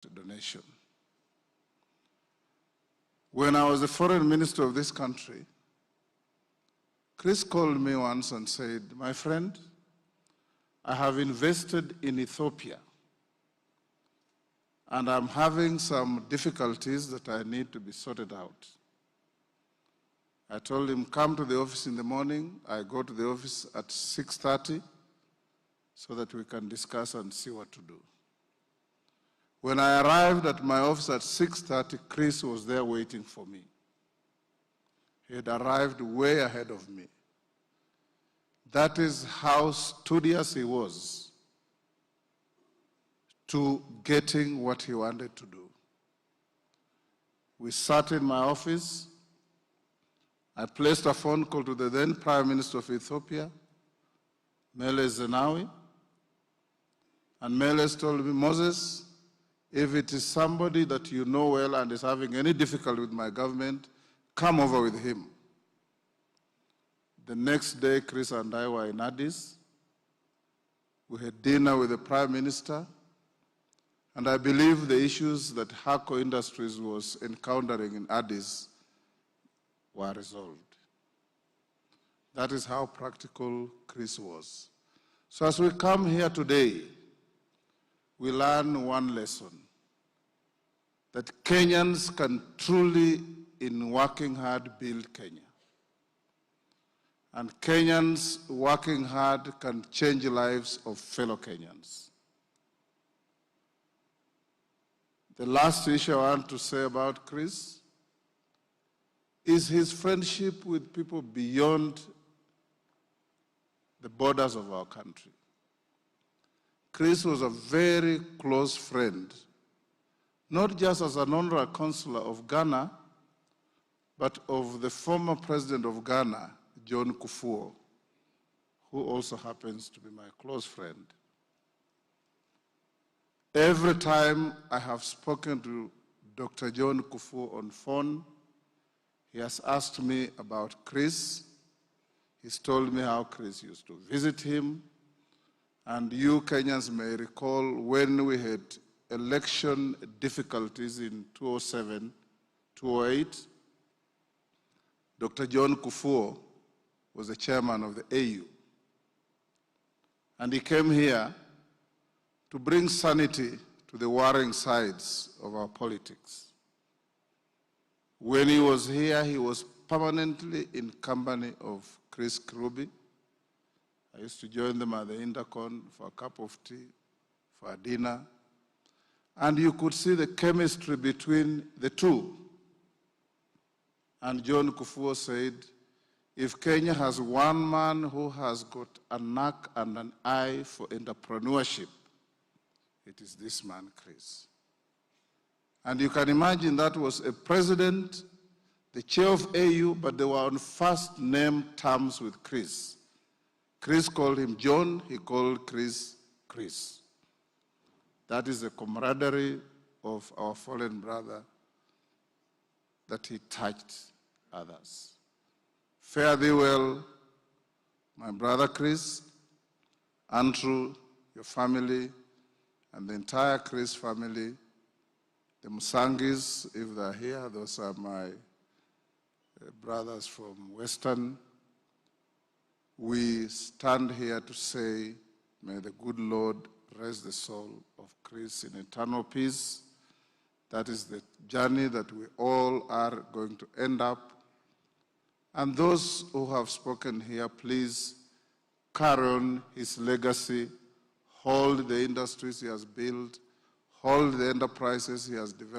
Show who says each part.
Speaker 1: donation. When I was the foreign minister of this country, Chris called me once and said, "My friend, I have invested in Ethiopia, and I'm having some difficulties that I need to be sorted out." I told him, "Come to the office in the morning." I go to the office at 6:30 so that we can discuss and see what to do. When I arrived at my office at 6:30, Chris was there waiting for me. He had arrived way ahead of me. That is how studious he was to getting what he wanted to do. We sat in my office. I placed a phone call to the then Prime Minister of Ethiopia, Meles Zenawi, and Meles told me, "Moses, if it is somebody that you know well and is having any difficulty with my government, come over with him." The next day, Chris and I were in Addis. We had dinner with the Prime Minister, and I believe the issues that Hako Industries was encountering in Addis were resolved. That is how practical Chris was. So as we come here today, we learn one lesson, that Kenyans can truly, in working hard, build Kenya. And Kenyans working hard can change the lives of fellow Kenyans. The last issue I want to say about Chris is his friendship with people beyond the borders of our country. Chris was a very close friend, not just as an honorary consular of Ghana, but of the former president of Ghana, John Kufuor, who also happens to be my close friend. Every time I have spoken to Dr. John Kufuor on phone, he has asked me about Chris. He's told me how Chris used to visit him. And you Kenyans may recall when we had election difficulties in 2007, 2008, Dr. John Kufuor was the chairman of the AU. And he came here to bring sanity to the warring sides of our politics. When he was here, he was permanently in company of Chris Kirubi. I used to join them at the Intercon for a cup of tea, for a dinner. And you could see the chemistry between the two. And John Kufuor said, if Kenya has one man who has got a knack and an eye for entrepreneurship, it is this man, Chris. And you can imagine that was a president, the chair of AU, but they were on first name terms with Chris. Chris called him John, he called Chris, Chris. That is the camaraderie of our fallen brother that he touched others. Fare thee well, my brother Chris, Andrew, your family, and the entire Chris family, the Musangis, if they're here, those are my brothers from Western. We stand here to say, may the good Lord rest the soul of Chris in eternal peace. That is the journey that we all are going to end up. And those who have spoken here, please carry on his legacy, hold the industries he has built, hold the enterprises he has developed.